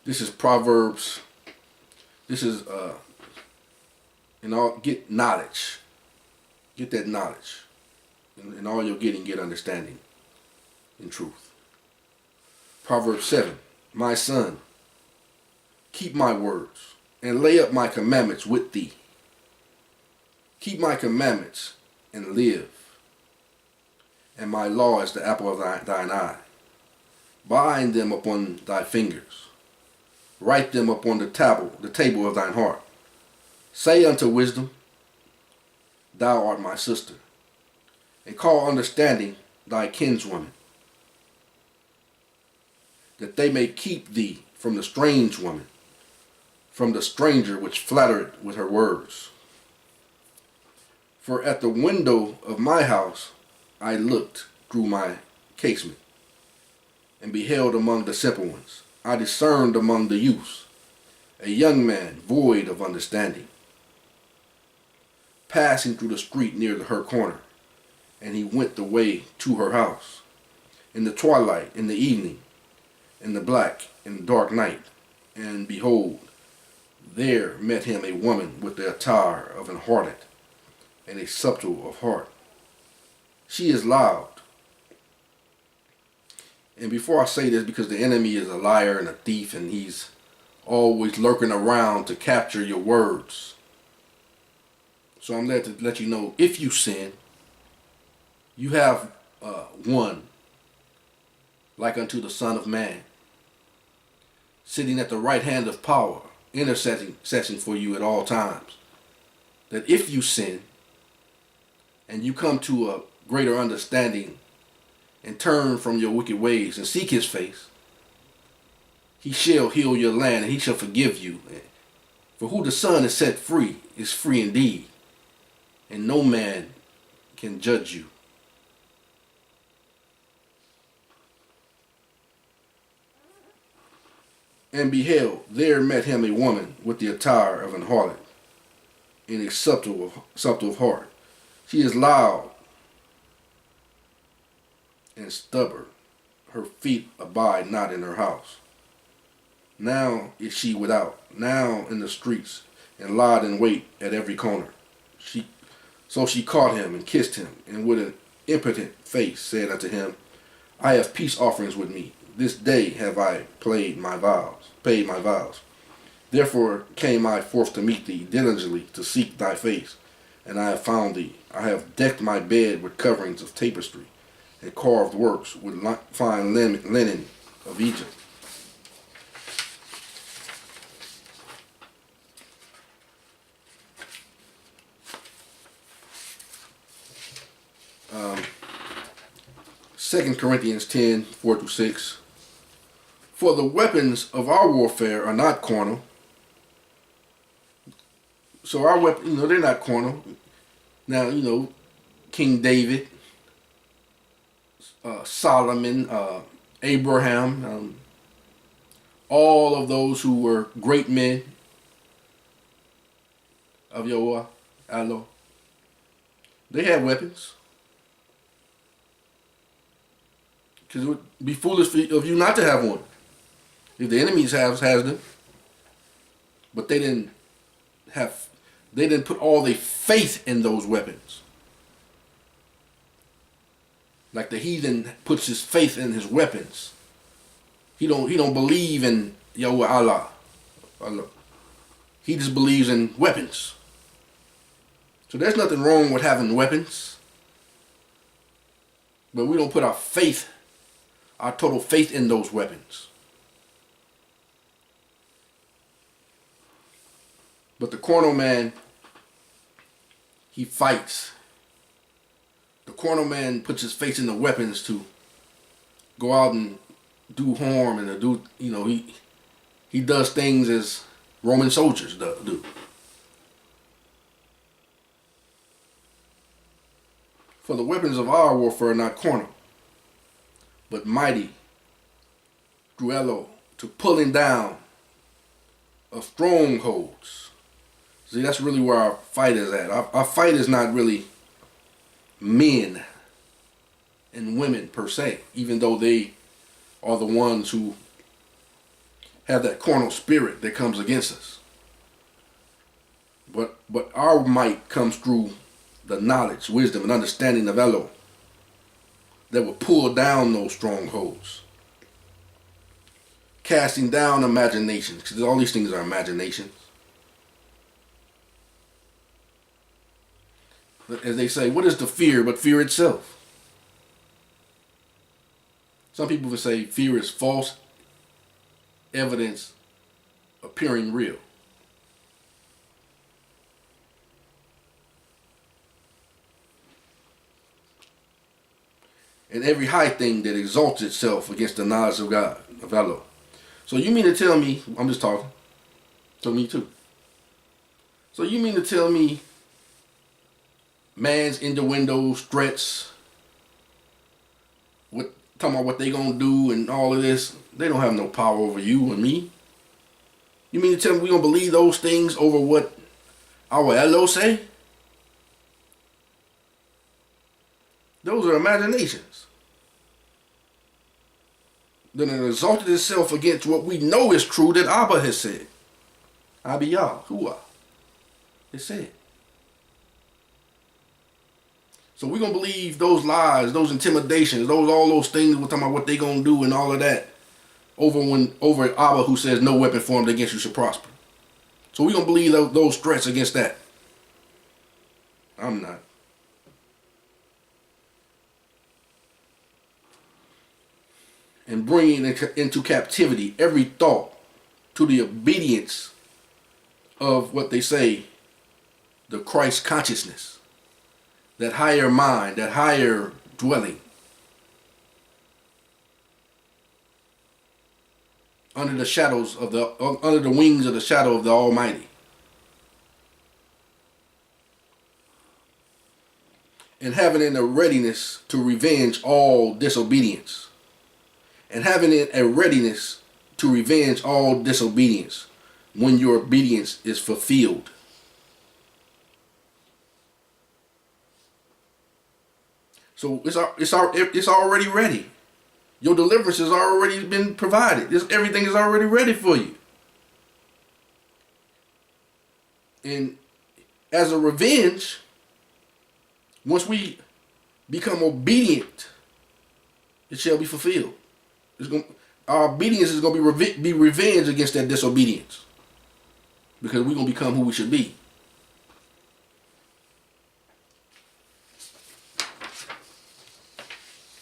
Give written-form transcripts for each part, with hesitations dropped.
This is Proverbs. This is get knowledge. Get that knowledge. In all you're getting, get understanding and truth. Proverbs 7. My son, keep my words and lay up my commandments with thee. Keep my commandments and live, and my law is the apple of thine eye. Bind them upon thy fingers. Write them upon the table of thine heart. Say unto wisdom, thou art my sister, and call understanding thy kinswoman, that they may keep thee from the strange woman, from the stranger which flattereth with her words. For at the window of my house I looked through my casement, and beheld among the simple ones. I discerned among the youths a young man void of understanding, passing through the street near her corner, and he went the way to her house, in the twilight, in the evening, in the black and dark night, and behold, there met him a woman with the attire of an harlot, and a subtle of heart. She is loud. And before I say this, because the enemy is a liar and a thief, and he's always lurking around to capture your words. So I'm there to let you know, if you sin, you have one like unto the Son of Man, sitting at the right hand of power, interceding for you at all times. That if you sin, and you come to a greater understanding and turn from your wicked ways and seek his face, he shall heal your land and he shall forgive you. For who the Son is set free is free indeed, and no man can judge you. And beheld, there met him a woman with the attire of an harlot, in a subtle of heart. She is loud and stubborn. Her feet abide not in her house. Now is she without, now in the streets, and lied in wait at every corner. So she caught him and kissed him, and with an impotent face said unto him, I have peace offerings with me. This day have I paid my vows. Therefore came I forth to meet thee diligently to seek thy face, and I have found thee. I have decked my bed with coverings of tapestry, and carved works with fine linen of Egypt. Um, 2 Corinthians 10, 4-6. For the weapons of our warfare are not carnal. So our weapons, they're not carnal. Now, King David, Solomon, Abraham, all of those who were great men of Yahweh, Allah, they had weapons. Because it would be foolish of you not to have one. If the enemy has them, but they didn't put all their faith in those weapons. Like the heathen puts his faith in his weapons. He don't believe in Yahweh Allah. He just believes in weapons. So there's nothing wrong with having weapons. But we don't put our total faith in those weapons. But the carnal man, he fights. The carnal man puts his faith in the weapons to go out and do harm and to do, he does things as Roman soldiers do. For the weapons of our warfare are not carnal, but mighty through Elo to pulling down of strongholds. See, that's really where our fight is at. Our fight is not really men and women per se, even though they are the ones who have that carnal spirit that comes against us. But our might comes through the knowledge, wisdom, and understanding of Elo that will pull down those strongholds. Casting down imaginations, because all these things are imaginations. As they say, what is the fear but fear itself? Some people would say fear is false evidence appearing real. And every high thing that exalts itself against the knowledge of God, of Allah. So you mean to tell me, I'm just talking, to me too. So you mean to tell me man's innuendos, threats, talking about what they gonna do and all of this, they don't have no power over you and me. You mean to tell me we gonna believe those things over what our Elo say? Those are imaginations. Then it exalted itself against what we know is true that Abba has said. Abiyah, Hua. It said. So we're going to believe those lies, those intimidations, all those things we're talking about what they going to do and all of that over Abba who says no weapon formed against you should prosper. So we're going to believe those threats against that. I'm not. And bringing into captivity every thought to the obedience of what they say, the Christ consciousness, that higher mind, that higher dwelling, under the wings of the shadow of the Almighty, and having in a readiness to revenge all disobedience. And having it a readiness to revenge all disobedience when your obedience is fulfilled. So it's already ready. Your deliverance has already been provided. Everything is already ready for you. And as a revenge, once we become obedient, it shall be fulfilled. Our obedience is going to be revenge against that disobedience. Because we're going to become who we should be.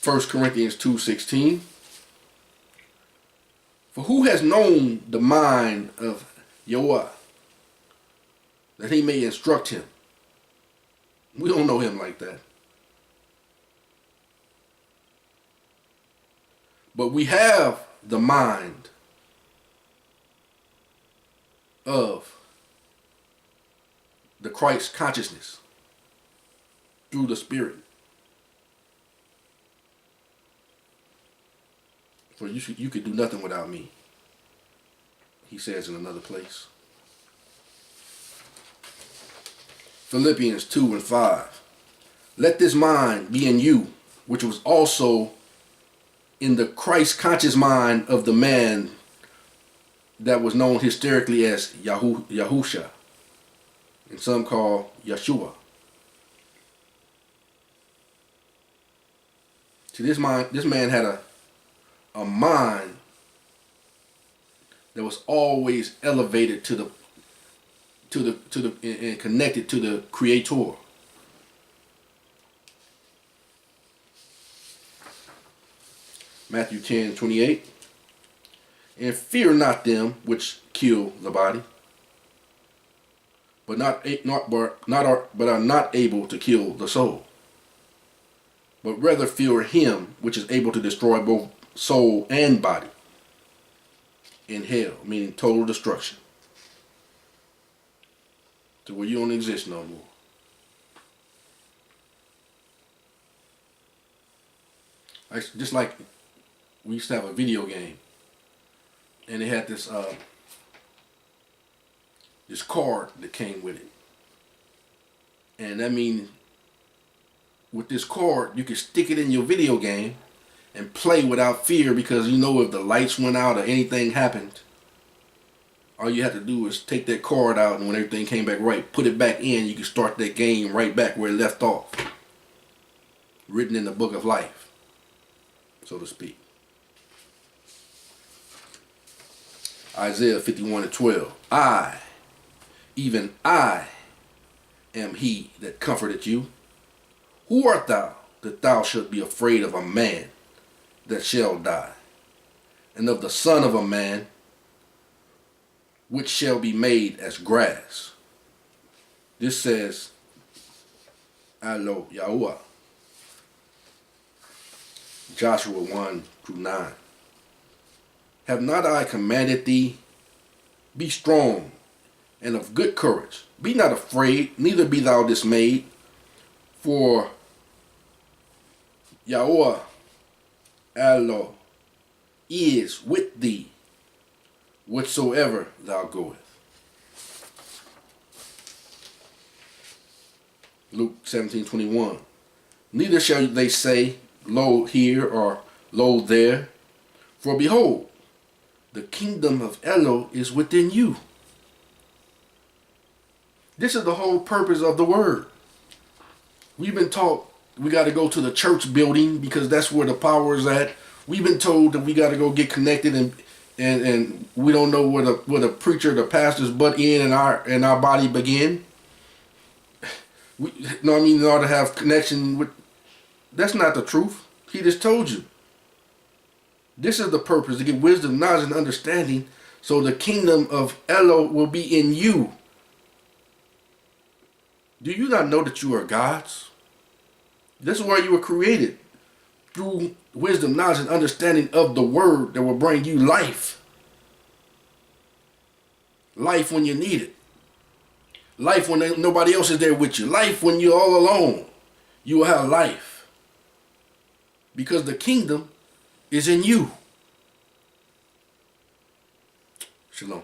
First Corinthians 2:16. For who has known the mind of Yahweh, that he may instruct him? We don't know him like that. But we have the mind of the Christ consciousness through the Spirit. For you could do nothing without me, he says in another place. Philippians 2:5. Let this mind be in you, which was also in the Christ conscious mind of the man that was known hysterically as Yahusha, and some call Yeshua. See, this man had a mind that was always elevated and connected to the Creator. Matthew 10:28. And fear not them which kill the body, but are not able to kill the soul, but rather fear him which is able to destroy both soul and body in hell, meaning total destruction, to where you don't exist no more. Just like we used to have a video game, and they had this card that came with it, and that means with this card you can stick it in your video game and play without fear, because you know if the lights went out or anything happened, All you have to do is take that card out, and when everything came back right, put it back in. You can start that game right back where it left off. Written in the book of life, so to speak. Isaiah 51:12. I, even I, am he that comforted you. Who art thou, that thou shalt be afraid of a man that shall die, and of the son of a man, which shall be made as grass? This says, Alo Yahuwah. Joshua 1-9. Have not I commanded thee? Be strong and of good courage. Be not afraid, neither be thou dismayed. For Yahuwah Allah is with thee whatsoever thou goest. Luke 17:21. Neither shall they say, Lo here, or Lo there. For behold, the kingdom of Elo is within you. This is the whole purpose of the word. We've been taught we got to go to the church building because that's where the power is at. We've been told that we got to go get connected, and we don't know where the preacher, the pastor's butt in our body begin. In order to have connection with, that's not the truth. He just told you. This is the purpose, to get wisdom, knowledge, and understanding, so the kingdom of Elo will be in you. Do you not know that you are God's? This is why you were created, through wisdom, knowledge, and understanding of the word that will bring you life. Life when you need it. Life when nobody else is there with you. Life when you're all alone. You will have life. Because the kingdom is in you. Shalom.